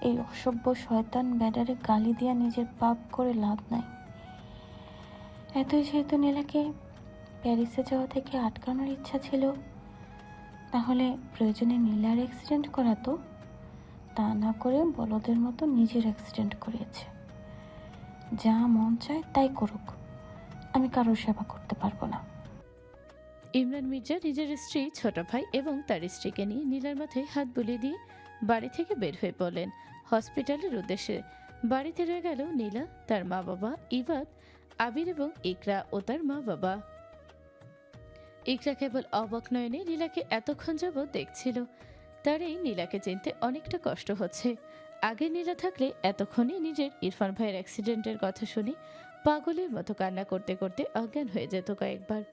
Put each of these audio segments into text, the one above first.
এই অসভ্য শয়তান ব্যাডারে গালি দিয়া নিজের পাপ করে লাভ নাই। এতই যেহেতু নীলাকে প্যারিসে যাওয়া থেকে আটকানোর ইচ্ছা ছিল, তাহলে প্রয়োজনে নীলার অ্যাক্সিডেন্ট করাতো, তা না করে বলদের মতো নিজের অ্যাক্সিডেন্ট করিয়েছে। যা মন চায় তাই করুক, আমি কারোর সেবা করতে পারবো না। ইমরান মির্জা নিজের স্ত্রী, ছোট ভাই এবং তার স্ত্রীকে নিয়ে নীলার মাথায় হাত বুলিয়ে দিয়ে বাড়ি থেকে বের হয়ে পড়লেন হসপিটালের উদ্দেশ্যে। বাড়িতে রয়ে গেল নীলা, তার মা বাবা, ইবাদ, আবির এবং ইকরা ও তার মা বাবা। ইকরা কেবল অবাক নয়নে নীলাকে এতক্ষণ যাবৎ দেখছিল। তার এই নীলাকে চিনতে অনেকটা কষ্ট হচ্ছে। আগে নীলা থাকলে এতক্ষণে নিজের ইরফান ভাইয়ের অ্যাক্সিডেন্টের কথা শুনে পাগলের মতো কান্না করতে করতে অজ্ঞান হয়ে যেত কয়েকবার।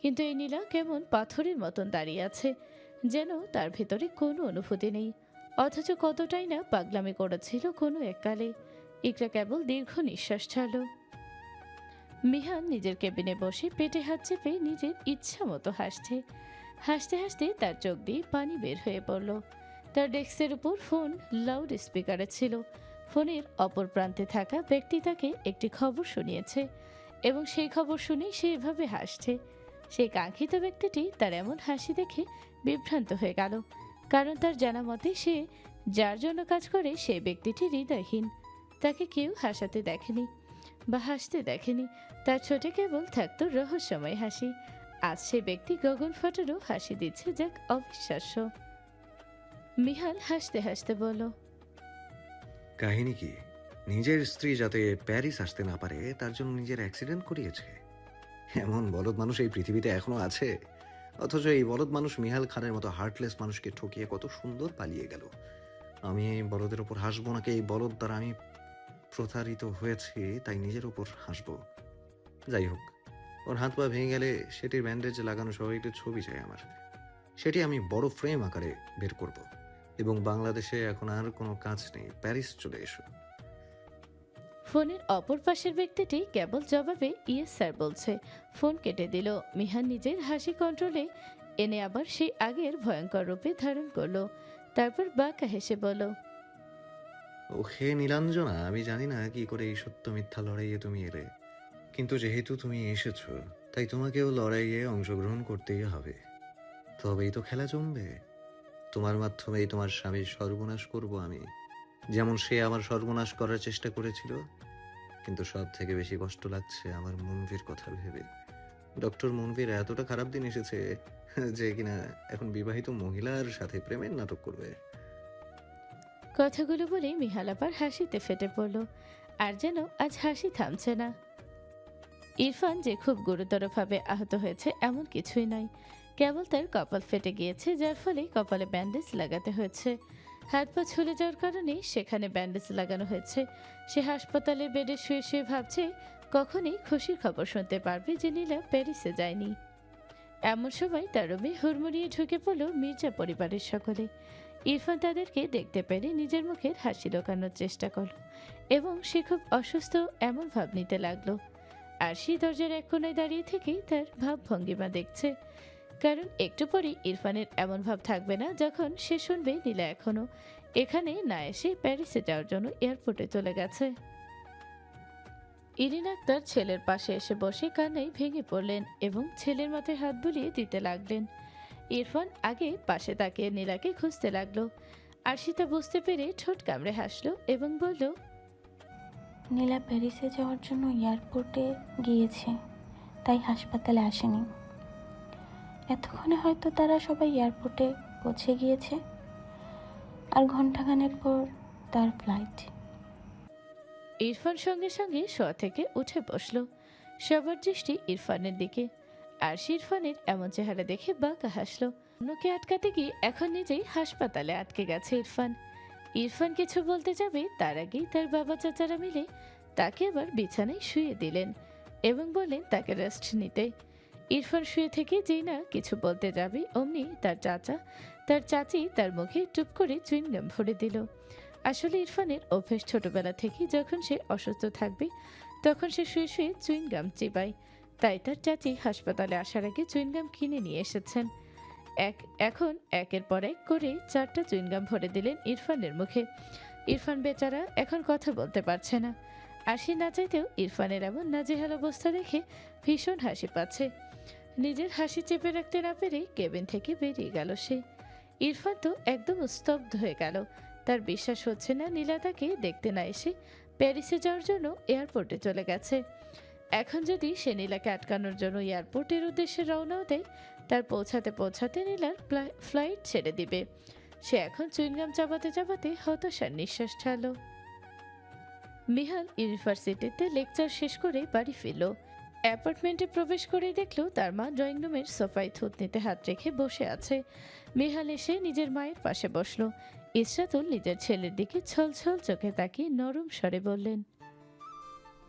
কিন্তু এই নীলা কেমন পাথরের মতন দাঁড়িয়ে আছে, যেন তার ভেতরে কোনো অনুভূতি নেই, অথচ কতটাই না পাগলামি করেছিল কোনো এককালে। ইকরা কেবল দীর্ঘ নিঃশ্বাস ছাড়ল। মিহান নিজের কেবিনে বসে পেটে হাত চেপে নিজের ইচ্ছা মতো হাসছে। হাসতে হাসতে তার চোখ দিয়ে পানি বের হয়ে পড়ল। তার ডেস্কের উপর ফোন লাউড স্পিকারে ছিল। ফোনের অপর প্রান্তে থাকা ব্যক্তি তাকে একটি খবর শুনিয়েছে এবং সেই খবর শুনেই সে এভাবে হাসছে। সেই কাঙ্ক্ষিত ব্যক্তিটি তার এমন হাসি দেখে বিভ্রান্ত হয়ে গেল, কারণ তার জানা মতে সে যার জন্য কাজ করে সেই ব্যক্তিটি হৃদয়হীন। তাকে কেউ হাসাতে দেখেনি বা হাসতে দেখেনি। তার ছোটে কেবল থাকতো রহস্যময় হাসি। আজ সে ব্যক্তি গগন ফাটারও হাসি দিচ্ছে, যাক অবিশ্বাস্য। মিহাল হাসতে হাসতে বলল, কাহিনী কি? নিজের স্ত্রী যাতে প্যারিস আসতে না পারে তার জন্য নিজের অ্যাক্সিডেন্ট করিয়েছে। এমন বলদ মানুষ এই পৃথিবীতে এখনো আছে? অথচ এই বলদ মানুষ মিহাল খানের মতো হার্টলেস মানুষকে ঠকিয়ে কত সুন্দর পালিয়ে গেল। আমি এই বলদের ওপর হাসবো নাকি এই বলদ দ্বারা আমি প্রতারিত হয়েছি তাই নিজের ওপর হাসবো? যাই হোক, ওর হাত পা ভেঙে গেলে সেটির ব্যান্ডেজ লাগানো সহ একটি ছবি চাই আমার। সেটি আমি বড় ফ্রেম আকারে বের করব এবং বাংলাদেশে এখন আর কোনো কাজ নেই, প্যারিস চলে এসো। ফোনের অপর পাশের ব্যক্তিটি কেবল জবাবে ইয়েস স্যার বলছে। ফোন কেটে দিল। মিহান নিজের হাসি কন্ট্রোলে এনে আবার সেই আগের ভয়ঙ্কর রূপে ধারণ করলো। তারপর বাঁকা হেসে বলল, ও হে নীলাঞ্জনা, আমি জানি না কি করে এই সত্য মিথ্যা লড়াইয়ে তুমি এলে, কিন্তু যেহেতু তুমি এসেছো তাই তোমাকেও লড়াইয়ে অংশগ্রহণ করতেই হবে। তবেই তো খেলা জমবে। তোমার মাধ্যমেই তোমার স্বামীর সর্বনাশ করব আমি, যেমন সে আমার সর্বনাশ করার চেষ্টা করেছিল। কিন্তু সব থেকে বেশি কষ্ট লাগছে আমার মনভীর কথা ভেবে। ডক্টর মনভীর এতটা খারাপ দিন এসেছে যে কিনা এখন বিবাহিত মহিলার সাথে প্রেমের নাটক করবে। কথাগুলো বলে মিহাল আবার হাসিতে ফেটে পড়ল। আর যেন আজ হাসি থামছে না। ইরফান যে খুব গুরুতরভাবে আহত হয়েছে এমন কিছুই নয়, কেবল তার কপাল ফেটে গিয়েছে, যার ফলে কপালে ব্যান্ডেজ লাগাতে হয়েছে। হাত পা ছুলে যাওয়ার কারণে সেখানে ব্যান্ডেজ লাগানো হয়েছে। সে হাসপাতালের বেডে শুয়ে শুয়ে ভাবছে কখনই খুশির খবর শুনতে পারবে যে নীলা প্যারিসে যায়নি। এমন সময় তার রুমে হুড়মুড়িয়ে ঢুকে পড়ল মির্জা পরিবারের সকলে। ইরফান তাদেরকে দেখতে পেরে নিজের মুখের হাসি লুকানোর চেষ্টা করল এবং সে খুব অসুস্থ এমন ভাব নিতে লাগলো। আর সেই দরজার এক কোণায় দাঁড়িয়ে থেকেই তার ভাবভঙ্গিমা দেখছে, কারণ একটু পরেই ইরফানের এমন ভাব থাকবে না যখন সে শুনবে নীলা এখনো এখানে না এসে প্যারিসে যাওয়ার জন্য এয়ারপোর্টে চলে গেছে। ইরিন আক্তার ছেলের পাশে এসে বসে কান্নায় ভেঙে পড়লেন এবং ছেলের মাথায় হাত বুলিয়ে দিতে লাগলেন। ইরফান আগে পাশে তাকিয়ে নীলাকে খুঁজতে লাগলো। আর সীতা বুঝতে পেরে ঠোঁট কামড়ে হাসলো এবং বলল, নীলা প্যারিসে যাওয়ার জন্য এয়ারপোর্টে গিয়েছে, তাই হাসপাতালে আসেনি। এতক্ষণে হয়তো তারা সবাই এয়ারপোর্টে পৌঁছে গিয়েছে, আর ঘন্টাখানেক পর তার ফ্লাইট। ইরফান সঙ্গে সঙ্গে শোয়া থেকে উঠে বসল। সবার দৃষ্টি ইরফানের দিকে, আর সে ইরফানের এমন চেহারা দেখে বাঁকা হাসলো। অন্যকে আটকাতে গিয়ে এখন নিজেই হাসপাতালে আটকে গেছে ইরফান। ইরফান কিছু বলতে যাবে তার আগেই তার বাবা চাচারা মিলে তাকে আবার বিছানায় শুয়ে দিলেন এবং বললেন তাকে রেস্ট নিতে। ইরফান শুয়ে থেকে যেই না কিছু বলতে যাবে অমনি তার চাচা তার চাচি তার মুখে টুপ করে চুইংগাম ভরে দিল। আসলে ইরফানের অভ্যেস ছোটবেলা থেকে যখন সে অসুস্থ থাকবে তখন সে শুয়ে শুয়ে চুইংগাম চিবায়, তাই তার চাচি হাসপাতালে আসার আগে চুইংগাম কিনে নিয়ে এসেছেন। এখন একের পর এক করে 4টা চুইংগাম ভরে দিলেন ইরফানের মুখে। ইরফান বেচারা এখন কথা বলতে পারছে না। আর সে না চাইতেও ইরফানের এমন নাজেহাল অবস্থা দেখে ভীষণ হাসি পাচ্ছে। নিজের হাসি চেপে রাখতে না পেরে কেবিন থেকে বেরিয়ে গেল সে। ইরফান তো একদম স্তব্ধ হয়ে গেল। তার বিশ্বাস হচ্ছে না নীলা তাকে দেখতে না এসে প্যারিসে যাওয়ার জন্য এয়ারপোর্টে চলে গেছে। এখন যদি সে নীলাকে আটকানোর জন্য এয়ারপোর্টের উদ্দেশ্যে রওনাও দেয়, তার পৌঁছাতে পৌঁছাতে নীলার ফ্লাইট ছেড়ে দিবে। সে এখন চুইনগাম চাবাতে চাবাতে হতাশার নিঃশ্বাস ছাড়ল। মিহাল ইউনিভার্সিটিতে লেকচার শেষ করে বাড়ি ফিরল। অ্যাপার্টমেন্টে প্রবেশ করেই দেখলো তার মা ড্রয়িং রুমের সোফায় থুতনিতে হাত রেখে বসে আছে। মিহাল এসে নিজের মায়ের পাশে বসলো। ইসরাতুল নিজের ছেলের দিকে ছলছল চোখে তাকিয়ে নরম স্বরে বললেন,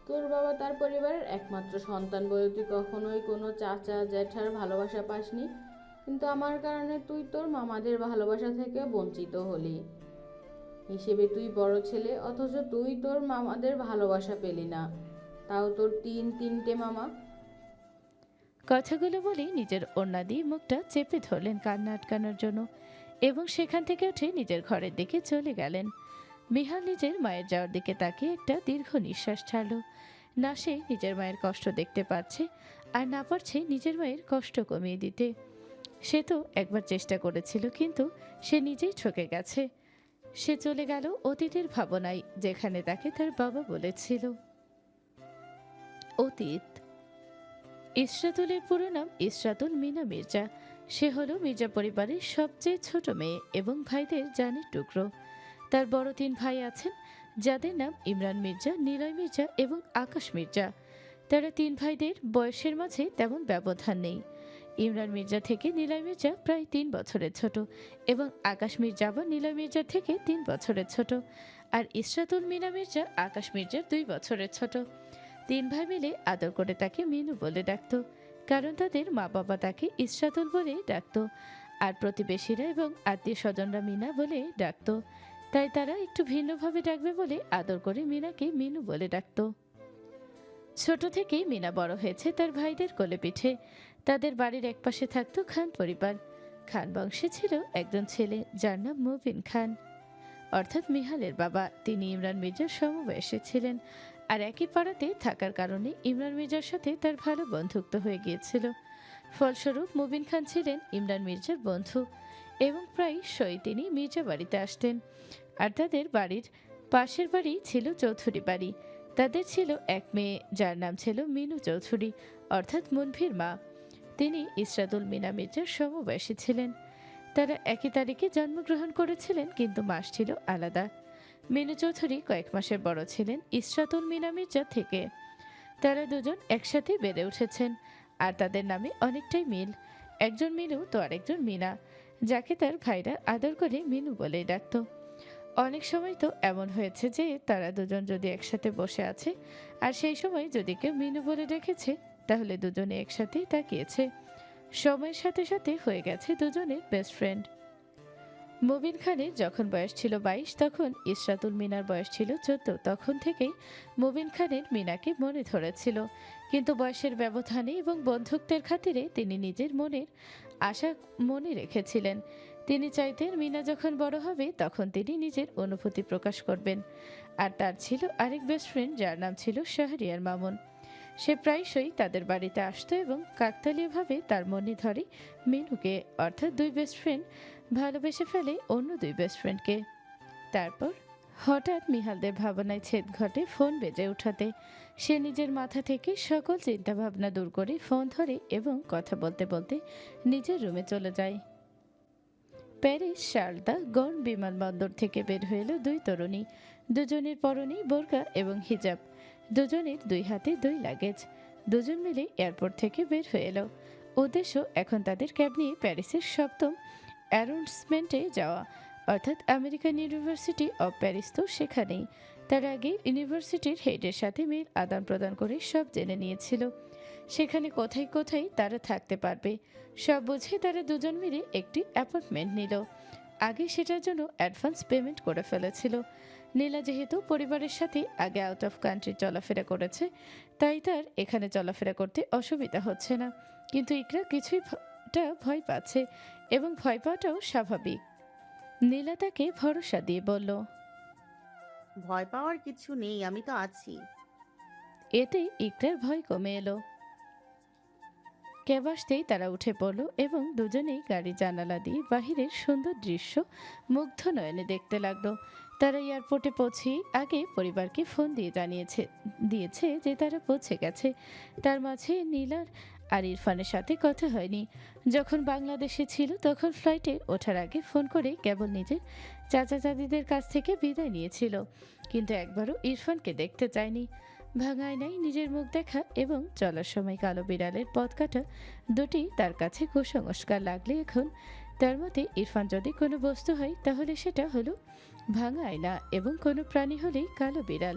তোর বাবা তার পরিবারের একমাত্র সন্তান বলে তুই কখনোই কোনো চাচা জ্যাঠার ভালোবাসা পাসনি, কিন্তু আমার কারণে তুই তোর মামাদের ভালোবাসা থেকে বঞ্চিত হলি। হিসেবে তুই বড় ছেলে, অথচ তুই তোর মামাদের ভালোবাসা পেলি না, তাও তোর তিনটে মামা। কথাগুলো বলেই নিজের ওড়না দিয়ে মুখটা চেপে ধরলেন কান্না আটকানোর জন্য এবং সেখান থেকে উঠে নিজের ঘরের দিকে চলে গেলেন। মিহাল নিজের মায়ের যাওয়ার দিকে তাকিয়ে একটা দীর্ঘ নিঃশ্বাস ছাড়ল। না সে নিজের মায়ের কষ্ট দেখতে পাচ্ছে, আর না পারছে নিজের মায়ের কষ্ট কমিয়ে দিতে। সে তো একবার চেষ্টা করেছিল, কিন্তু সে নিজেই ঠকে গেছে। সে চলে গেল অতীতের ভাবনায়, যেখানে তাকে তার বাবা বলেছিল। অতীত। ইসরাতুলের পুরো নাম ইসরাতুল মিনা মির্জা। সে হলো মির্জা পরিবারের সবচেয়ে ছোট মেয়ে এবং ভাইদের জানের টুকরো। তার বড় 3 ভাই আছেন, যাদের নাম ইমরান মির্জা, নিলয় মির্জা এবং আকাশ মির্জা। তারা 3 ভাইদের বয়সের মাঝে তেমন ব্যবধান নেই। ইমরান মির্জা থেকে নিলয় মির্জা প্রায় 3 বছরের ছোট এবং আকাশ মির্জা আবার নিলয় মির্জার থেকে 3 বছরের ছোট। আর ইসরাতুল মিনা মির্জা আকাশ মির্জার 2 বছরের ছোট। 3 ভাই মিলে আদর করে তাকে মিনু বলে ডাকতো, কারণ তাদের মা বাবা তাকে ইসরাতুল বলে ডাকতো, আর প্রতিবেশীরা এবং আত্মীয় স্বজনরা মিনা বলে ডাকতো। তাই তারা একটু ভিন্নভাবে ডাকবে বলে আদর করে মিনাকে মিনু বলে ডাকতো। ছোট থেকেই মিনা বড় হয়েছে তার ভাইদের কোলে পিঠে। তাদের বাড়ির একপাশে থাকতো খান পরিবার। খান বংশে ছিল একজন ছেলে, যার নাম মুবিন খান, অর্থাৎ মিহালের বাবা। তিনি ইমরান মির্জার সমবয়সী ছিলেন, আর একই পাড়াতে থাকার কারণে ইমরান মির্জার সাথে তার ভালো বন্ধুত্ব হয়ে গিয়েছিল। ফলস্বরূপ মুবিন খান ছিলেন ইমরান মির্জার বন্ধু এবং প্রায়শই তিনি মির্জা বাড়িতে আসতেন। আর তাদের বাড়ির পাশের বাড়ি ছিল চৌধুরী বাড়ি। তাদের ছিল এক মেয়ে, যার নাম ছিল মিনু চৌধুরী, অর্থাৎ মুনভির মা। তিনি ইসরাতুল মিনা মির্জার সমবয়সী ছিলেন। তারা একই তারিখে জন্মগ্রহণ করেছিলেন, কিন্তু মাস ছিল আলাদা। মিনু চৌধুরী কয়েক মাসের বড় ছিলেন ইসরাতুল মিনা মির্জা থেকে। তারা দুজন একসাথে বেড়ে উঠেছেন, আর তাদের নামে অনেকটাই মিল। একজন মিনু তো আরেকজন মিনা, যাকে তার ভাইরা আদর করে মিনু বলে ডাকত। অনেক সময় তো এমন হয়েছে যে তারা দুজন যদি একসাথে বসে আছে, আর সেই সময় যদি কেউ মিনু বলে ডেকেছে, তাহলে দুজনে একসাথেই তাকিয়েছে। সময়ের সাথে সাথে হয়ে গেছে দুজনের বেস্ট ফ্রেন্ড। মুবিন খানের যখন বয়স ছিল 22, তখন ইসরাতুল মিনার বয়স ছিল 14। তখন থেকেই মুবিন খানের মিনাকে মনে ধরেছিল, কিন্তু বয়সের ব্যবধানে এবং বন্ধুত্বের খাতিরে তিনি নিজের মনের আশা মনে রেখেছিলেন। তিনি চাইতেন মিনা যখন বড় হবে তখন তিনি নিজের অনুভূতি প্রকাশ করবেন। আর তার ছিল আরেক বেস্ট ফ্রেন্ড, যার নাম ছিল শাহরিয়ার মামুন। সে প্রায়শই তাদের বাড়িতে আসতো এবং কাকতালীয়ভাবে তার মনে ধরে মিনুকে, অর্থাৎ 2 বেস্ট ফ্রেন্ড ভালোবেসে ফেলে অন্য 2 বেস্ট ফ্রেন্ডকে। তারপর হঠাৎ মিহালদের ভাবনায় ছেদ ঘটে ফোন বেজে ওঠাতে। সে নিজের মাথা থেকে সকল চিন্তাভাবনা দূর করে ফোন ধরে এবং কথা বলতে বলতে নিজের রুমে চলে যায়। প্যারিস শার্লদা গন বিমানবন্দর থেকে বের হয়ে এলো 2 তরুণী। দুজনের পরনেই বোরকা এবং হিজাব, দুজনের 2 হাতে 2 লাগেজ। দুজন মিলে এয়ারপোর্ট থেকে বের হয়ে এলো। উদ্দেশ্য এখন তাদের ক্যাব নিয়ে প্যারিসের 7ম অ্যারেঞ্জমেন্টে যাওয়া, অর্থাৎ আমেরিকান ইউনিভার্সিটি অব প্যারিস। তো সেখানেই তার আগে ইউনিভার্সিটির হেডের সাথে মেল আদান প্রদান করে সব জেনে নিয়েছিল সেখানে কোথায় কোথায় তারা থাকতে পারবে। সব বুঝে তারা দুজন মিলে একটি অ্যাপার্টমেন্ট নিল। আগে সেটার জন্য অ্যাডভান্স পেমেন্ট করে ফেলেছিল। নীলা যেহেতু পরিবারের সাথে আগে আউট অফ কান্ট্রি চলাফেরা করেছে, তাই তার এখানে চলাফেরা করতে অসুবিধা হচ্ছে না। কিন্তু ইকরা কিছুটা ভয় পাচ্ছে, এবং ভয় পাওয়াটাও স্বাভাবিক। নীলা তাকে ভরসা দিয়ে বলল, ভয় পাওয়ার কিছু নেই, আমি তো আছি। এতে ইকরার ভয় কমে এলো। ক্যাব আসতেই তারা উঠে পড়ল এবং দুজনেই গাড়ির জানালা দিয়ে বাহিরের সুন্দর দৃশ্য মুগ্ধ নয়নে দেখতে লাগলো। তারা এয়ারপোর্টে পৌঁছেই আগে পরিবারকে ফোন দিয়ে দিয়েছে যে তারা পৌঁছে গেছে। তার মাঝে নীলার আর ইরফানের সাথে কথা হয়নি। যখন বাংলাদেশে ছিল তখন ফ্লাইটে ওঠার আগে ফোন করে কেবল নিজের চাচা চাচিদের কাছ থেকে বিদায় নিয়েছিল, কিন্তু একবারও ইরফানকে দেখতে চায়নি। ভাঙা আয়নায় নিজের মুখ দেখা এবং চলার সময় কালো বিড়ালের পথ কাটা দুটি তার কাছে কুসংস্কার লাগলে এখন তার মতে ইরফান যদি কোনো বস্তু হয় তাহলে সেটা হলো ভাঙা আয়না, এবং কোনো প্রাণী হলেই কালো বিড়াল,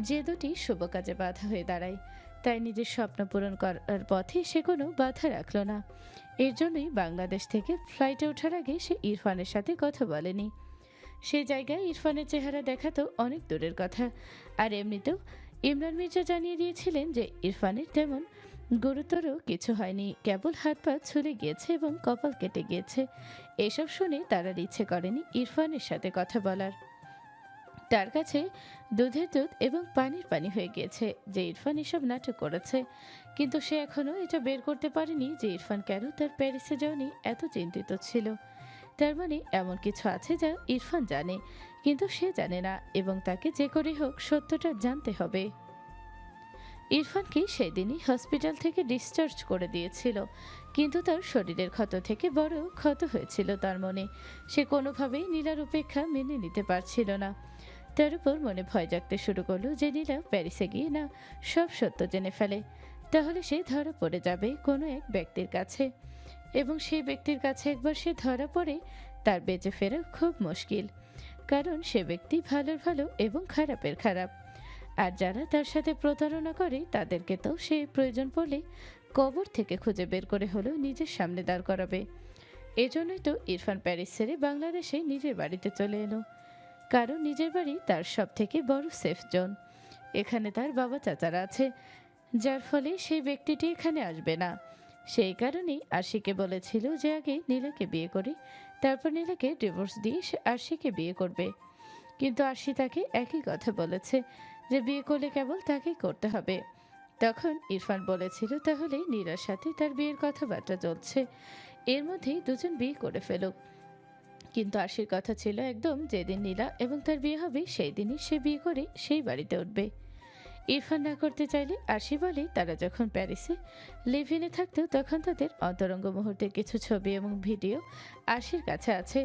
যে দুটি শুভ কাজে বাধা হয়ে দাঁড়ায়। তাই নিজের স্বপ্ন পূরণ করার পথে সে কোনো বাধা রাখল না। এর জন্যই বাংলাদেশ থেকে ফ্লাইটে ওঠার আগে সে ইরফানের সাথে কথা বলেনি। সেই জায়গায় ইরফানের চেহারা দেখা তো অনেক দূরের কথা। আর এমনিতেও ইমরান মির্জা জানিয়ে দিয়েছিলেন যে ইরফানের তেমন গুরুতর কিছু হয়নি, কেবল হাত পা ছুলে গিয়েছে এবং কপাল কেটে গিয়েছে। এসব শুনে তার আর ইচ্ছে করেনি ইরফানের সাথে কথা বলার। তার কাছে দুধের দুধ এবং পানির পানি হয়ে গিয়েছে যে ইরফান এসব নাটক করেছে, কিন্তু সে এখনও এটা বের করতে পারেনি যে ইরফান কেন তার প্যারিসে যাওনি এত চিন্তিত ছিল। তার মানে এমন কিছু আছে যা ইরফান জানে, কিন্তু সে জানে না, এবং তাকে যে করে হোক সত্যটা জানতে হবে। ইরফানকে সেদিনই হসপিটাল থেকে ডিসচার্জ করে দিয়েছিল, কিন্তু তার শরীরের ক্ষত থেকে বড় ক্ষত হয়েছিল তার মনে। সে কোনোভাবেই নীলার উপেক্ষা মেনে নিতে পারছিল না। তার উপর মনে ভয় জাগতে শুরু করলো যে নীলা প্যারিসে গিয়ে না সব সত্য জেনে ফেলে, তাহলে সে ধরা পড়ে যাবে কোনো এক ব্যক্তির কাছে, এবং সেই ব্যক্তির কাছে একবার সে ধরা পড়ে তার বেঁচে ফেরা খুব মুশকিল, কারণ সে ব্যক্তি ভালোর ভালো এবং খারাপের খারাপ। আর যারা তার সাথে প্রতারণা করে তাদেরকে তো সে প্রয়োজন পড়লে কবর থেকে খুঁজে বের করে হলেও নিজের সামনে দাঁড় করাবে। এজন্যই তো ইরফান প্যারিস ছেড়ে বাংলাদেশে নিজের বাড়িতে চলে এলো, কারণ নিজের বাড়ি তার সব থেকে বড় সেফ জোন। এখানে তার বাবা চাচারা আছে, যার ফলে সেই ব্যক্তিটি এখানে আসবে না। সেই কারণেই আরশিকে বলেছিল যে আগে নীলাকে বিয়ে করে তারপর নীলাকে ডিভোর্স দিয়ে সে আরশিকে বিয়ে করবে, কিন্তু আরশি তাকে একই কথা বলেছে যে বিয়ে করলে কেবল তাকেই করতে হবে। তখন ইরফান বলেছিল তাহলে নীলার সাথে তার বিয়ের কথাবার্তা চলছে, এর মধ্যেই দুজন বিয়ে করে ফেলুক। কিন্তু আরশির কথা ছিল একদম যেদিন নীলা এবং তার বিয়ে হবে সেই দিনই সে বিয়ে করে সেই বাড়িতে উঠবে। ইরফান না করতে চাইলে আরশি বলে তারা যখন প্যারিসে লিভ ইনে থাকতো তখন তাদের অন্তরঙ্গ মুহূর্তের কিছু ছবি এবং ভিডিও আরশির কাছে আছে।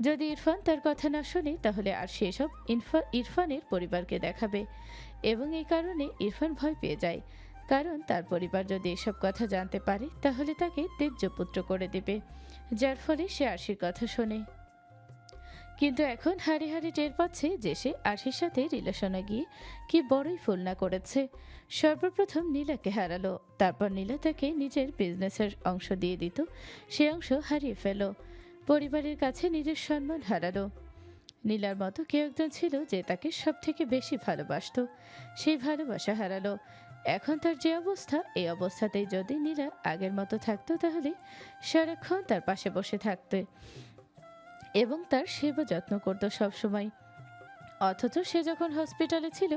যদি ইরফান তার কথা না শোনে তাহলে আরশি এসব ইরফানের পরিবারকে দেখাবে, এবং এই কারণে ইরফান ভয় পেয়ে যায়, কারণ তার পরিবার যদি এসব কথা জানতে পারে তাহলে তাকে তেজ্যপুত্র করে দেবে, যার ফলে সে আরশির কথা শোনে। কিন্তু এখন হাড়ে হাড়ে টের পাচ্ছে যে সে আরশির সাথে রিলেশনে গিয়ে কি বড়ই ভুল না করেছে। সর্বপ্রথম নীলাকে হারালো, তারপর নীলা তাকে নিজের বিজনেসের অংশ দিয়ে দিত, সে অংশ হারিয়ে ফেল। পরিবারের কাছে নিজের সম্মান হারালো। নীলার মতো কেউ একজন ছিল যে তাকে সব থেকে বেশি ভালোবাসতো, সেই ভালোবাসা হারালো। এখন তার যে অবস্থা, এই অবস্থাতেই যদি নীলা আগের মতো থাকতো তাহলে সারাক্ষণ তার পাশে বসে থাকতে এবং তার সেবা যত্ন করতো সবসময়। অথচ সে যখন হসপিটালে ছিল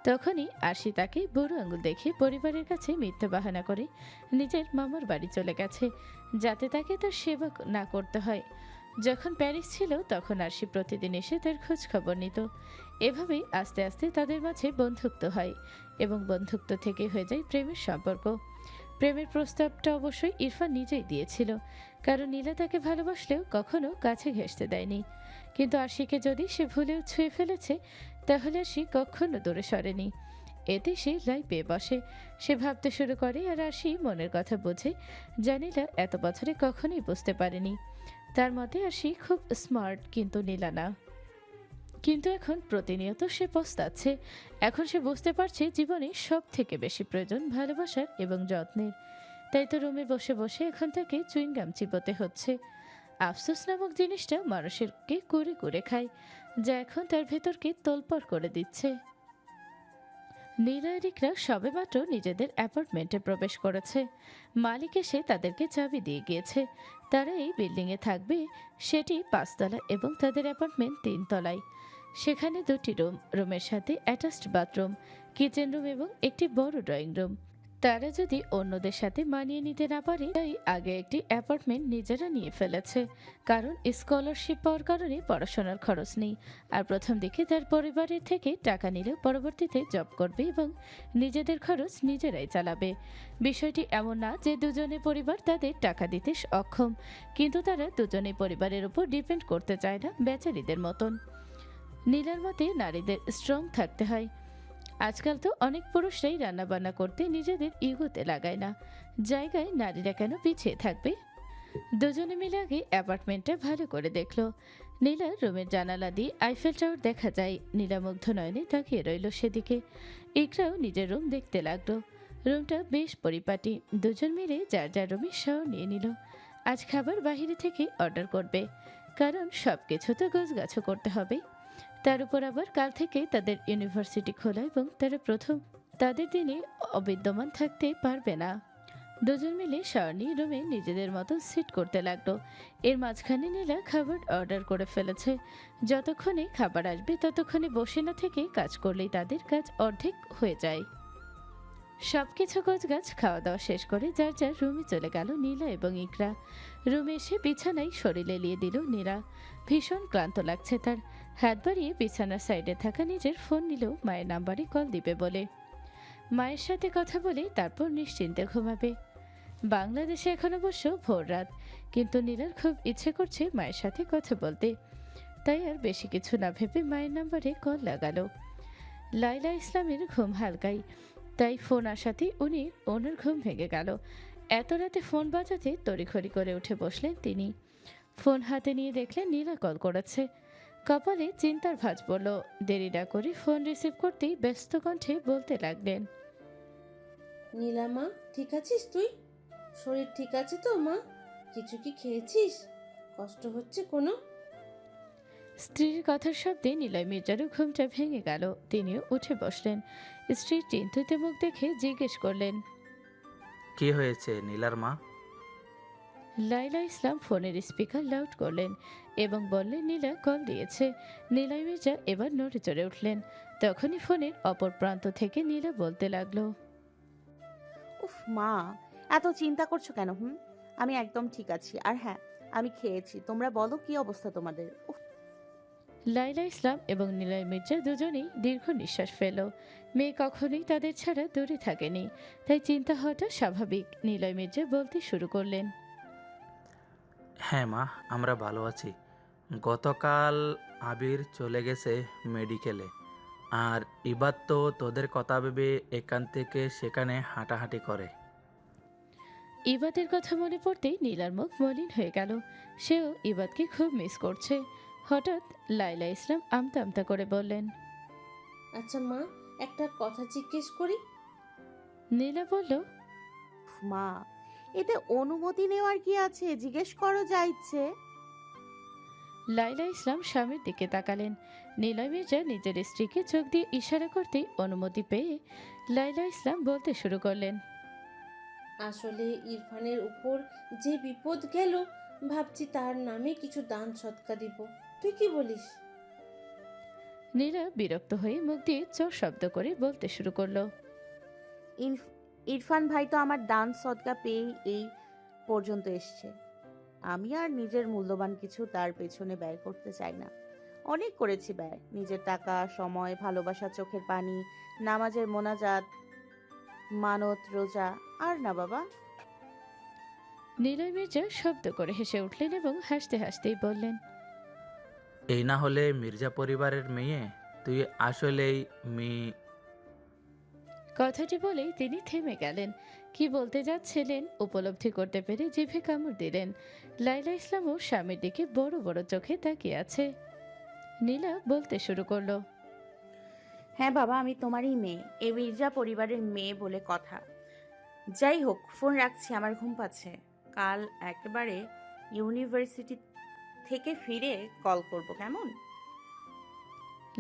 তখনই আরশি তাকে বুড়ো আঙুল দেখে পরিবারের কাছে মিথ্যা বাহানা করে নিজের মামার বাড়ি চলে গেছে, যাতে তাকে তার সেবা না করতে হয়। যখন প্যারিস ছিল তখন আরশি প্রতিদিন এসে তার খোঁজ খবর নিত। এভাবেই আস্তে আস্তে তাদের মাঝে বন্ধুত্ব হয়, এবং বন্ধুত্ব থেকে হয়ে যায় প্রেমের সম্পর্ক। প্রেমের প্রস্তাবটা অবশ্যই ইরফান নিজেই দিয়েছিল, কারণ নীলা তাকে ভালোবাসলেও কখনো কাছে ঘেঁষতে দেয়নি। কিন্তু আরশিকে যদি সে ভুলেও ছুঁয়ে ফেলেছে তাহলে আরশি কখনো দূরে সরেনি। এতে সে লাই পেয়ে বসে, সে ভাবতে শুরু করে, আর আরশি মনের কথা বোঝে যা নীলা এত বছরে কখনোই বুঝতে পারেনি। তার মতে আরশি খুব স্মার্ট, কিন্তু নীলা না। কিন্তু এখন প্রতিনিয়ত সে পস্তাচ্ছে। এখন সে বুঝতে পারছে জীবনে সব থেকে বেশি প্রয়োজন ভালোবাসার এবং যত্নের। তাই তো রুমে বসে বসে এখন তাকে চুইংগাম চিবোতে হচ্ছে। আফসোস নামক জিনিসটা মানুষেরকে কুরে কুরে খায়, যা এখন তার ভেতরকে তোলপাড় করে দিচ্ছে। নীলা এরিকরা সবেমাত্র নিজেদের অ্যাপার্টমেন্টে প্রবেশ করেছে। মালিক এসে তাদেরকে চাবি দিয়ে গিয়েছে। তারা এই বিল্ডিংয়ে থাকবে, সেটি 5 তলা এবং তাদের অ্যাপার্টমেন্ট 3 তলায়। সেখানে দুটি রুম, রুমের সাথে অ্যাটাচড বাথরুম, কিচেন রুম এবং একটি বড় ড্রয়িং রুম। তারা যদি অন্যদের সাথে মানিয়ে নিতে না পারে, তাই আগে একটি অ্যাপার্টমেন্ট নিজেরা নিয়ে ফেলেছে। কারণ স্কলারশিপ পাওয়ার কারণে পড়াশোনার খরচ নেই, আর প্রথম দিকে তার পরিবারের থেকে টাকা নিলেও পরবর্তীতে জব করবে এবং নিজেদের খরচ নিজেরাই চালাবে। বিষয়টি এমন না যে দুজনে পরিবার তাদের টাকা দিতে অক্ষম, কিন্তু তারা দুজনে পরিবারের উপর ডিপেন্ড করতে চায় না বেচারীদের মতন। নীলার মতে নারীদের স্ট্রং থাকতে হয়। আজকাল তো অনেক পুরুষরাই রান্নাবান্না করতে নিজেদের ইগোতে লাগায় না, জায়গায় নারীরা কেন পিছিয়ে থাকবে? দুজনে মিলে আগে অ্যাপার্টমেন্টটা ভালো করে দেখলো। নীলার রুমের জানালা দিয়ে আইফেল টাওয়ার দেখা যায়। নীলা মুগ্ধ নয়নে তাকিয়ে রইল সেদিকে। ইকরাও নিজের রুম দেখতে লাগলো। রুমটা বেশ পরিপাটি। দুজন মিলে যার যার রুমে শাওয়ার নিয়ে নিল। আজ খাবার বাইরে থেকে অর্ডার করবে, কারণ সব কিছু তো গোছগাছও করতে হবে। তার উপর আবার কাল থেকে তাদের ইউনিভার্সিটি খোলা এবং তারা প্রথম তাদের দিনে অবিদ্যমান থাকতে পারবে না। দুজন মিলে শাওয়ার নিয়ে রুমে নিজেদের মতো সিট করতে লাগলো। এর মাঝখানে নীলা খাবার অর্ডার করে ফেলেছে। যতক্ষণে খাবার আসবে ততক্ষণে বসে না থেকে কাজ করলেই তাদের কাজ অর্ধেক হয়ে যায়। সবকিছু গোছগাছ খাওয়া দাওয়া শেষ করে যার যার রুমে চলে গেল নীলা এবং ইকরা। রুমে এসে বিছানায় শরীর এলিয়ে দিল নীলা। ভীষণ ক্লান্ত লাগছে তার। হাত বাড়িয়ে বিছানার সাইডে থাকা নিজের ফোন নিল মায়ের নাম্বারে কল দিবে বলে। মায়ের সাথে কথা বলে তারপর নিশ্চিন্তে ঘুমাবে। বাংলাদেশে এখন অবশ্য ভোর রাত, কিন্তু নীলার খুব ইচ্ছে করছে মায়ের সাথে কথা বলতে। তাই আর বেশি কিছু না ভেবে মায়ের নাম্বারে কল লাগালো। লাইলা ইসলামের ঘুম হালকাই, তাই ফোন আসাতেই ওনার ঘুম ভেঙে গেল। এত রাতে ফোন বাজাতে তড়িঘড়ি করে উঠে বসলেন তিনি। ফোন হাতে নিয়ে দেখলেন নীলা কল করেছে। কপালে চিন্তার ভাঁজ পড়ল। দেরি না করে ফোন রিসিভ করতেই ব্যস্ত কণ্ঠে বলতে লাগলেন, নীলামা, ঠিক আছিস তুই? শরীর ঠিক আছে তো মা? কিছু কি খেয়েছিস? কষ্ট হচ্ছে কোনো? স্ত্রীর কথার শব্দে নিলয় মির্জারও ঘুমটা ভেঙে গেল। তিনিও উঠে বসলেন। স্ত্রীর চিন্তিত মুখ দেখে জিজ্ঞেস করলেন, কি হয়েছে নীলার মা? লাইলা ইসলাম ফোনের স্পিকার লাউড করলেন এবং বললেন নীলা কল দিয়েছে। নিলয় মির্জা এবার নড়ে চড়ে উঠলেন। তখনই ফোনের অপর প্রান্ত থেকে নীলা বলতে লাগলো, উফ মা, এত চিন্তা করছো কেন? আমি একদম ঠিক আছি। আর হ্যাঁ, আমি খেয়েছি। তোমরা বলো কি অবস্থা তোমাদের? উফ। লাইলা ইসলাম এবং নিলয় মির্জা দুজনেই দীর্ঘ নিঃশ্বাস ফেল। মেয়ে কখনোই তাদের ছাড়া দূরে থাকেনি, তাই চিন্তা হওয়াটা স্বাভাবিক। নিলয় মির্জা বলতে শুরু করলেন, হ্যাঁ মা, আমরা ভালো আছি। গতকাল আবির চলে গেছে মেডিকেলে, আর এবার তো তোদের কথা ভেবে এখান থেকে সেখানে হাঁটাহাঁটি করে। ইবাদের কথা মনে পড়তেই নীলার মুখ মলিন হয়ে গেল। সেও ইবাদকে খুব মিস করছে। হঠাৎ লাইলা ইসলাম আমতা আমতা করে বললেন, আচ্ছা মা, একটা কথা জিজ্ঞেস করি? নীলা বলল, উফ, মা, এতে অনুমতি নেওয়ার কি আছে? জিজ্ঞেস করো যা ইচ্ছে। লাইলা ইসলাম স্বামীর দিকে তাকালেন। নীলয় মির্জা নিজের স্ত্রীকে চোখ দিয়ে ইশারা করতেই অনুমতি পেয়ে লাইলা ইসলাম বলতে শুরু করলেন, আসলে ইরফানের উপর যে বিপদ গেল, ভাবছি তার নামে কিছু দান সৎকা দিব। তুই কি বলিস? নীলা বিরক্ত হয়ে মুখ দিয়ে চোর শব্দ করে বলতে শুরু করলো, ইরফান ভাই তো আমার দান সদকা পেয়েই এই পর্যন্ত এসছে। আমি আর নিজের মূল্যবান কিছু তার পেছনে ব্যয় করতে চাই না। অনেক করেছি ব্যয়, নিজের টাকা, সময়, ভালোবাসা, চোখের পানি, নামাজের মোনাজাত, মানত, রোজা। আর না বাবা। নীলয় মির্জা শব্দ করে হেসে উঠলেন এবং হাসতে হাসতেই বললেন, এই না হলে মির্জা পরিবারের মেয়ে? তুই আসলেই কথাটি বলেই তিনি থেমে গেলেন। কি বলতে যাচ্ছিলেন উপলব্ধি করতে পেরে জিভে কামড় দিলেন। লাইলা ইসলামও স্বামীর দিকে বড় বড় চোখে তাকিয়ে আছে। নীলা বলতে শুরু করলো, হ্যাঁ বাবা, আমি তোমারই মেয়ে, এই মির্জা পরিবারের মেয়ে বলে কথা। যাই হোক, ফোন রাখছি, আমার ঘুম পাচ্ছে। কাল একেবারে ইউনিভার্সিটি থেকে ফিরে কল করব, কেমন?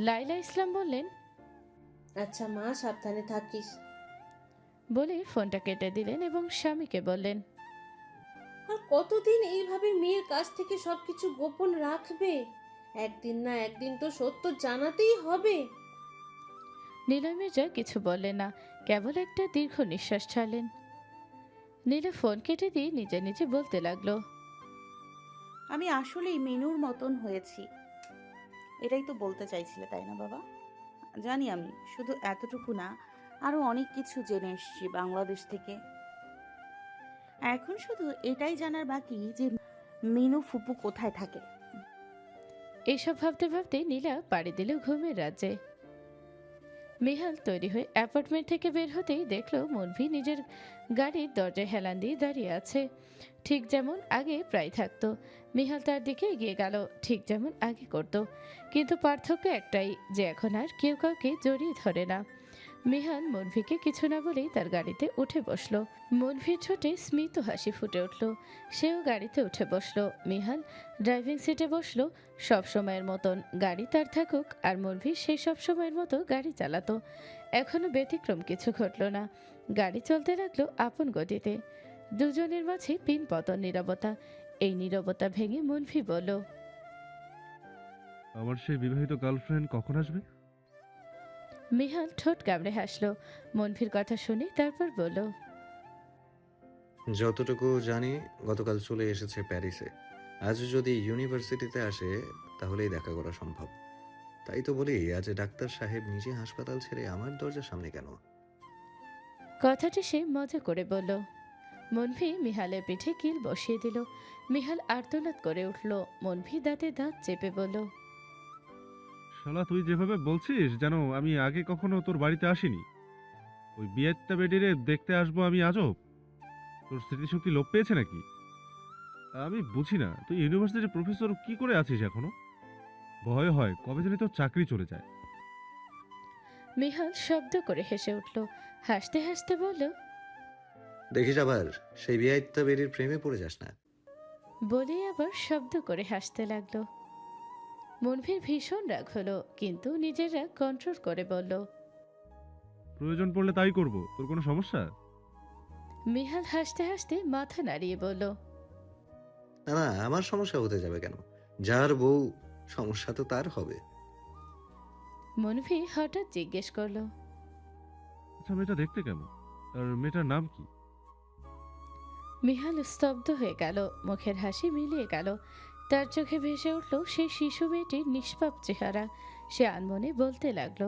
লাইলা ইসলাম বললেন, আচ্ছা মা, সাবধানে থাকিস। বলে ফোনটা কেটে দিলেন এবং স্বামীকে বললেন, আর কতদিন এইভাবে মেয়ের কাছ থেকে সবকিছু গোপন রাখবে? একদিন না একদিন তো সত্য জানাতেই হবে। নীলা মির্জা কিছু বললেন না, কেবল একটা দীর্ঘ নিঃশ্বাস ছাড়লেন। নীলা ফোন কেটে দিয়ে নিজে নিজে বলতে লাগলো, আমি আসলেই মিনুর মতন হয়েছি। এটাই তো বলতে চাইছিলে, তাই না বাবা? জানি আমি, শুধু এতটুকু না, আরো অনেক কিছু জেনে এসেছি বাংলাদেশ থেকে। এখন শুধু এটাই জানার বাকি যে মিনু ফুপু কোথায় থাকে। এইসব ভাবতে ভাবতে নীলা পাড়ি দিল ঘুমের রাজ্যে। মিহাল তৈরি হয়ে অ্যাপার্টমেন্ট থেকে বের হতেই দেখলো মুনভি নিজের গাড়ির দরজায় হেলান দিয়ে দাঁড়িয়ে আছে, ঠিক যেমন আগে প্রায় থাকতো। মিহাল তার দিকে এগিয়ে গেল, ঠিক যেমন আগে করত, কিন্তু পার্থক্য একটাই, যে এখন আর কেউ কাউকে জড়িয়ে ধরে না। মিহাল মুনভিকে কিছু না বলেই তার গাড়িতে উঠে বসলো। মুনভির ঠোঁটে স্মিত হাসি ফুটে উঠল, সেও গাড়িতে উঠে বসলো। মিহাল ড্রাইভিং সিটে বসলো। সব সময়ের মতন গাড়ি তার থাকুক, আর মুনভি সেই সব সময়ের মতো গাড়ি চালাতো। এখনো ব্যতিক্রম কিছু ঘটল না। গাড়ি চলতে লাগলো আপন গতিতে। দুজনের মাঝে পিন পতন নীরবতা। এই নীরবতা ভেঙে মুনভি বলল, আমার সেই বিবাহিত গার্লফ্রেন্ড কখন আসবে? মিহাল ঠোঁট কামড়ে হাসলো মুনভির কথা শুনে, তারপর বলল, যতটুকু জানি গতকাল চলে এসেছে প্যারিসে। আজ যদি ইউনিভার্সিটিতে আসে তাহলেই দেখা করা সম্ভব। তাই তো বলি, আজ ডাক্তার সাহেব নিজে হাসপাতাল ছেড়ে আমার দরজার সামনে কেন? কথাটি সে মজা করে বলল। মুনভি মিহালের পিঠে কিল বসিয়ে দিল। মিহাল আর্তনাদ করে উঠল। মুনভি দাঁতে দাঁত চেপে বলল, শালা, তুই যেভাবে বলছিস যেন আমি আগে কখনো তোর বাড়িতে আসিনি। ওই বিয়েটা বেডিরে দেখতে আসবো আমি আজব? তোর স্মৃতিশক্তি লোপ পেয়েছে নাকি? আমি বুঝি না, তুই ইউনিভার্সিটির প্রফেসর কি করে আছিস এখনো? ভয় হয় কবে জানি তোর চাকরি চলে যায়। মিহাল শব্দ করে হেসে উঠল। হাসতে হাসতে বলল, দেখিস আবার সেই বিয়াইত্তা বেরির প্রেমে পড়ে যাস না। বলেই আবার শব্দ করে হাসতে লাগলো। মুনভির ভীষণ রাগ হলো, কিন্তু নিজের রাগ কন্ট্রোল করে বলল, প্রয়োজন পড়লে তাই করব, তোর কোনো সমস্যা? মিহাল হাসতে হাসতে মাথা নাড়িয়ে বলল, না না, আমার সমস্যা হতে যাবে কেন? যার বউ, সমস্যা তো তার হবে। মুনভি হঠাৎ জিজ্ঞেস করলো, আচ্ছা, মেয়েটা দেখতে কেমন? আর মেয়েটার নাম কি? মিহাল স্তব্ধ হয়ে গেল। মুখের হাসি মিলিয়ে গেল। তার চোখে ভেসে উঠল সেই শিশু মেয়েটির নিষ্পাপ চেহারা। সে আনমনে বলতে লাগলো,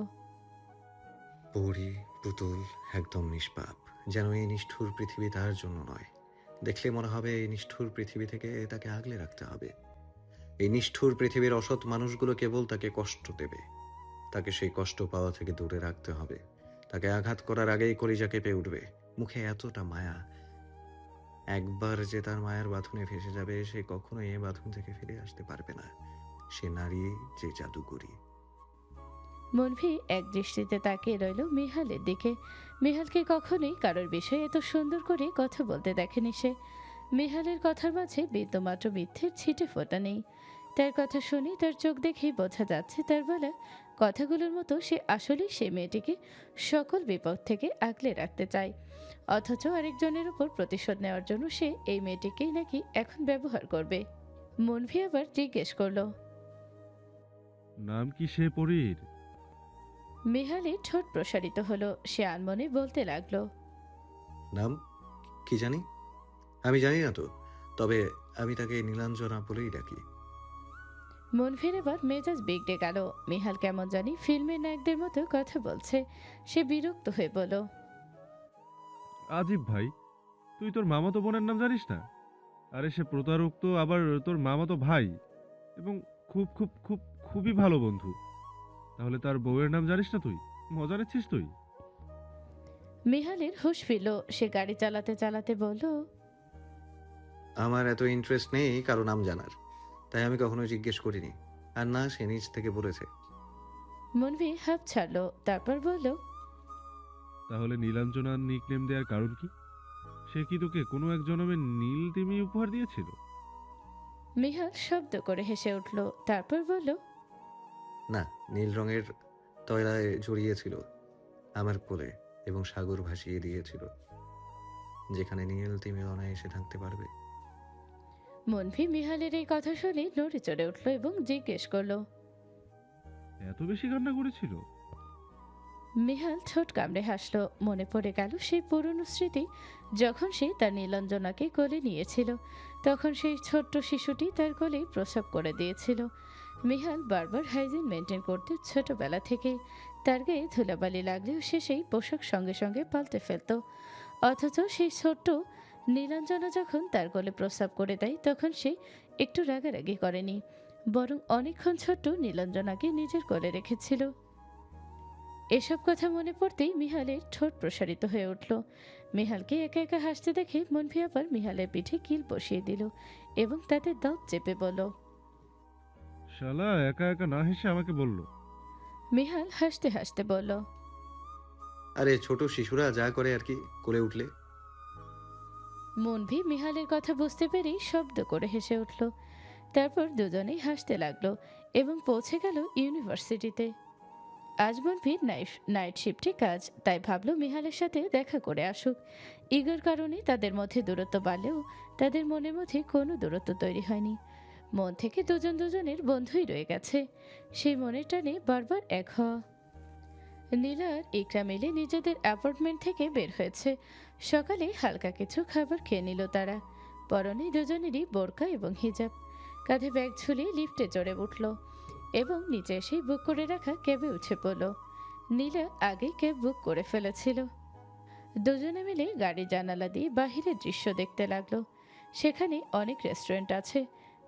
পরি, পুতুল, একদম নিষ্পাপ। যেন এই নিষ্ঠুর পৃথিবী তার জন্য নয়। দেখলে মনে হবে এই নিষ্ঠুর পৃথিবী থেকে তাকে আগলে রাখতে হবে। এই নিষ্ঠুর পৃথিবীর অসৎ মানুষগুলো কেবল তাকে কষ্ট দেবে। তাকে সেই কষ্ট পাওয়া থেকে দূরে রাখতে হবে। তাকে আঘাত করার আগেই কলিজা কেঁপে উঠবে। মুখে এতটা মায়া, একবার যে তার মায়ের বাঁধনে ভেসে যাবে, সে কখনোই এ বাঁধন থেকে ফিরে আসতে পারবে না। সে নারী যে জাদুকরী। মুনভি এক দৃষ্টিতে তাকিয়ে রইল মিহালের দিকে। মিহালকে কখনোই কারোর বিষয়ে এত সুন্দর করে কথা বলতে দেখেনি সে। মিহালের কথার মাঝে বিন্দুমাত্র মিথ্যের ছিটে ফোঁটা নেই। তার কথা শুনে তার চোখ দেখেই বোঝা যাচ্ছে তার বলা কথাগুলোর মতো সে আসলেই সে মেয়েটিকে সকল বিপদ থেকে আগলে রাখতে চায়। অথচ আরেকজনের উপর প্রতিশোধ নেওয়ার জন্য সে এই মেয়েটিকেই নাকি এখন ব্যবহার করবে। মুনভি আবার জিজ্ঞেস করলো, নাম কি সে পরীর? মিহালের ঠোঁট প্রসারিত হলো। সে আনমনে বলতে লাগলো, নাম কি জানি? আমি জানি না তো। তবে আমি তাকে নীলাঞ্জনা বলেই ডাকি। মুনভির এবার মেজাজ বিগড়ে গেল। মিহাল কেমন জানি ফিল্মের নায়কদের মতো কথা বলছে। সে বিরক্ত হয়ে বলল, আজিব ভাই, তুই তোর মামাতো বোনের নাম জানিস না? আরে সে প্রতারক তো আবার তোর মামাতো ভাই, এবং খুব খুব খুব খুবই ভালো বন্ধু। তাহলে তার বউয়ের নাম জানিস না তুই? মজা নিচ্ছিস তুই? মিহালের হুঁশ ফিরল। সে গাড়ি চালাতে চালাতে বলল, আমার এত ইন্টারেস্ট নেই কারো নাম জানার, তাই আমি কখনো জিজ্ঞেস করিনি। আর না, সে নিজ থেকে বলেছে। মুনভি হাঁপ ছাড়লো, তারপর বলল, তাহলে নীলাঞ্জনার নিকনেম দেওয়ার কারণ কি? সে কি তোকে কোনো এক জন্মের নীল তিমি উপহার দিয়েছিল? মিহাল শব্দ করে হেসে উঠল, তারপর বলল, না, নীল রঙের তয়লায় জড়িয়েছিল আমার কোলে এবং সাগর ভাসিয়ে দিয়েছিল, যেখানে নীল তিমি অনায়াসে থাকতে পারবে। মনভি মিহালের এই কথা শুনে নড়ে চড়ে উঠল এবং জিজ্ঞেস করলো। এত বেশি কান্না করেছিল? মিহাল ঠোঁট কামড়ে হাসলো। মনে পড়ে গেল সেই পুরনো স্মৃতি, যখন সে তার নীলাঞ্জনাকে কোলে নিয়েছিল। তখন সেই ছোট্ট শিশুটি তার কোলে প্রসব করে দিয়েছিল। মিহাল বারবার হাইজিন মেনটেন করতে ছোটবেলা থেকে। তার গায়ে ধুলাবালি লাগলেও সে সেই পোশাক সঙ্গে সঙ্গে পাল্টে ফেলত। অথচ সেই ছোট্ট নীলাঞ্জনা যখন তার কোলে প্রস্রাব করে দেয়, তখন সে একটু রাগারাগি করেনি, বরং অনেকক্ষণ ছোট্ট নীলাঞ্জনাকে নিজের কোলে রেখেছিল। এসব কথা মনে পড়তেই মিহালের ঠোঁট প্রসারিত হয়ে উঠল। মিহালকে একা একা হাসতে দেখে মনভি আবার মিহালের পিঠে কিল বসিয়ে দিল এবং তাতে দাঁত চেপে বলল। শালা একা একা না হেসে আমাকে বলল। মিহাল হাসতে হাসতে বলল। আরে ছোট শিশুরা যা করে আর কি, কোলে উঠলে। মনভি মিহালের কথা বুঝতে পেরেই শব্দ করে হেসে উঠল। তারপর দুজনেই হাসতে লাগলো এবং পৌঁছে গেল ইউনিভার্সিটিতে। আজ মনভির নাইট শিফটে কাজ, তাই ভাবলো মিহালের সাথে দেখা করে আসুক। ইগোর কারণে তাদের মধ্যে দূরত্ব বাড়লেও তাদের মনের মধ্যে কোনো দূরত্ব তৈরি হয়নি। মন থেকে দুজন দুজনের বন্ধুই রয়ে গেছে। সেই মনের টানে বারবার এক হওয়া। নীলা আর ইকরা মিলে নিজেদের অ্যাপার্টমেন্ট থেকে বের হয়েছে। সকালে হালকা কিছু খাবার খেয়ে নিল তারা। পরনে দুজনেরই বোরকা এবং হিজাব। কাঁধে ব্যাগ ঝুলিয়ে লিফটে চড়ে উঠল এবং নিচে এসে বুক করে রাখা ক্যাবে উঠে পড়ল। নীলা আগে ক্যাব বুক করে ফেলেছিল। দুজনে মিলে গাড়ি জানালা দিয়ে বাহিরের দৃশ্য দেখতে লাগলো। সেখানে অনেক রেস্টুরেন্ট আছে।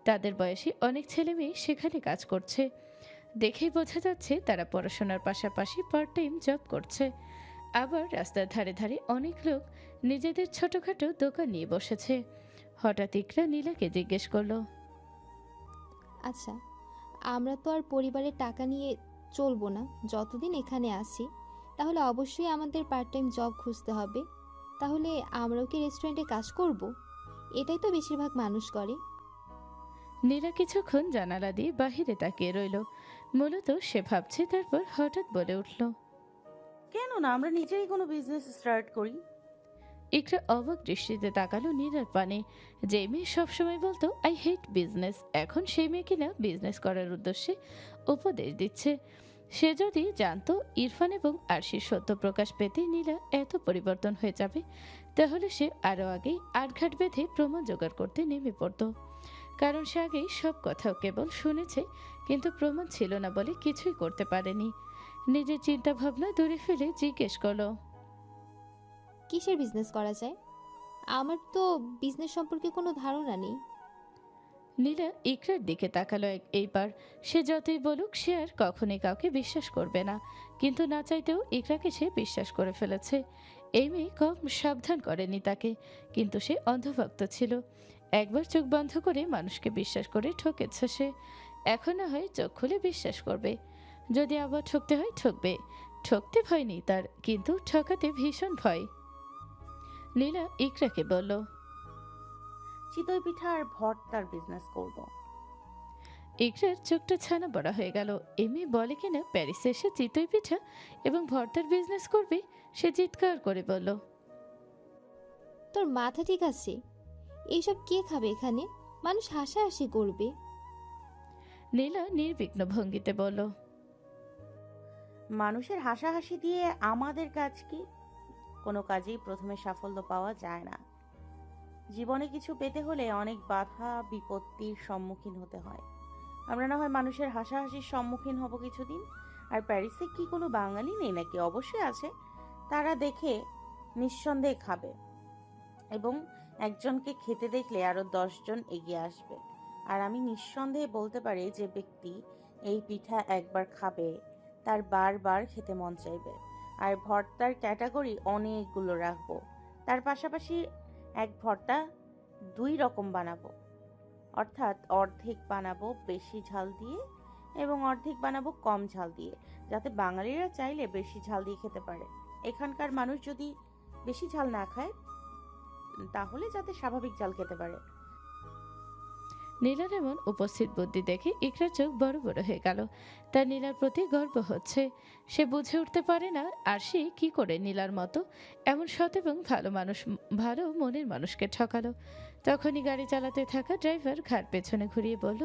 তাদের বয়সী অনেক ছেলে মেয়ে সেখানে কাজ করছে। দেখেই বোঝা যাচ্ছে তারা পড়াশোনার পাশাপাশি পার্ট টাইম জব করছে। আবার রাস্তার ধারে ধারে অনেক লোক নিজেদের ছোটখাটো দোকান নিয়ে বসেছে। হঠাৎ ইকরা নীলাকে জিজ্ঞেস করলো। আচ্ছা, আমরা তো আর পরিবারের টাকা নিয়ে চলবো না যতদিন এখানে আসি, তাহলে অবশ্যই আমাদের পার্ট টাইম জব খুঁজতে হবে। তাহলে আমরাও কি রেস্টুরেন্টে কাজ করব? এটাই তো বেশিরভাগ মানুষ করে। নীলা কিছুক্ষণ জানালা দিয়ে বাহিরে তাকিয়ে রইল। মূলত সে ভাবছে, তারপর হঠাৎ বলে উঠল। কেন না আমরা নিজেই কোনো বিজনেস স্টার্ট করি? ইকরা অবাক দৃষ্টিতে তাকালো নীলার পানে। যে মেয়ে সবসময় বলতো আই হেট বিজনেস, এখন সেই মেয়ে কিনা বিজনেস করার উদ্দেশ্যে উপদেশ দিচ্ছে। সে যদি জানতো ইরফান এবং আরশির সত্য প্রকাশ পেতে নীলা এত পরিবর্তন হয়ে যাবে, তাহলে সে আরও আগেই আটঘাট বেঁধে প্রমাণ জোগাড় করতে নেমে পড়ত। কারণ সে আগেই সব কথাও কেবল শুনেছে, কিন্তু প্রমাণ ছিল না বলে কিছুই করতে পারেনি। নিজের চিন্তা ভাবনা দূরে ফেলে জিজ্ঞেস করলো। কিসের বিজনেস করা যায়? আমার তো বিজনেস সম্পর্কে কোনো ধারণা নেই। নীলা ইকরার দিকে তাকালো এইবার। সে যতই বলুক সে আর কখনোই কাউকে বিশ্বাস করবে না, কিন্তু না চাইতেও ইকরাকে সে বিশ্বাস করে ফেলেছে। এই মেয়ে কম সাবধান করেনি তাকে, কিন্তু সে অন্ধভক্ত ছিল। একবার চোখ বন্ধ করে মানুষকে বিশ্বাস করে ঠকেছে সে। এখন না হয় চোখ খুলে বিশ্বাস করবে। যদি আবার ঠকতে হয় ঠকবে। ঠকতে ভয় নেই তার, কিন্তু ঠকাতে ভীষণ ভয়। নীলা ইকরাকে বলল। চিতই পিঠা আর ভর্তার বিজনেস করব। ইকরার চোখটা ছানা বড়া হয়ে গেল। এমনি বলে কিনা প্যারিসে এসে চিতই পিঠা এবং ভর্তার বিজনেস করবে। সে চিৎকার করে বলল। তোর মাথা ঠিক আছে? এইসব কে খাবে এখানে? মানুষ হাসাহাসি করবে। নীলা নির্বিঘ্ন ভঙ্গিতে বলল। মানুষের হাসাহাসি দিয়ে আমাদের কাজ কি? কোনো কাজেই প্রথমে সাফল্য পাওয়া যায় না। জীবনে কিছু পেতে হলে অনেক বাধা বিপত্তির সম্মুখীন হতে হয়। আমরা না হয় মানুষের হাসাহাসির সম্মুখীন হব কিছুদিন। আর প্যারিসে কি কোনো বাঙালি নেই নাকি? অবশ্যই আছে। তারা দেখে নিঃসন্দেহে খাবে এবং একজনকে খেতে দেখলে আরও 10 জন এগিয়ে আসবে। আর আমি নিঃসন্দেহে বলতে পারি যে ব্যক্তি এই পিঠা একবার খাবে তার বারবার খেতে মন চাইবে। আর ভর্তার ক্যাটাগরি অনেকগুলো রাখবো। তার পাশাপাশি এক ভর্তা 2 রকম বানাবো, অর্থাৎ অর্ধেক বানাবো বেশি ঝাল দিয়ে এবং অর্ধেক বানাবো কম ঝাল দিয়ে, যাতে বাঙালিরা চাইলে বেশি ঝাল দিয়ে খেতে পারে। এখানকার মানুষ যদি বেশি ঝাল না খায় তাহলে যাতে স্বাভাবিক ঝাল খেতে পারে। নীলার এমন উপস্থিত বুদ্ধি দেখে ইকরার চোখ বড় বড় হয়ে গেল। তার নীলার প্রতি গর্ব হচ্ছে। সে বুঝে উঠতে পারে না আর সে কি করে নীলার মতো এমন সৎ এবং ভালো মনের মানুষকে ঠকালো। তখনই গাড়ি চালাতে থাকা ড্রাইভার ঘাট পেছনে ঘুরিয়ে বলল,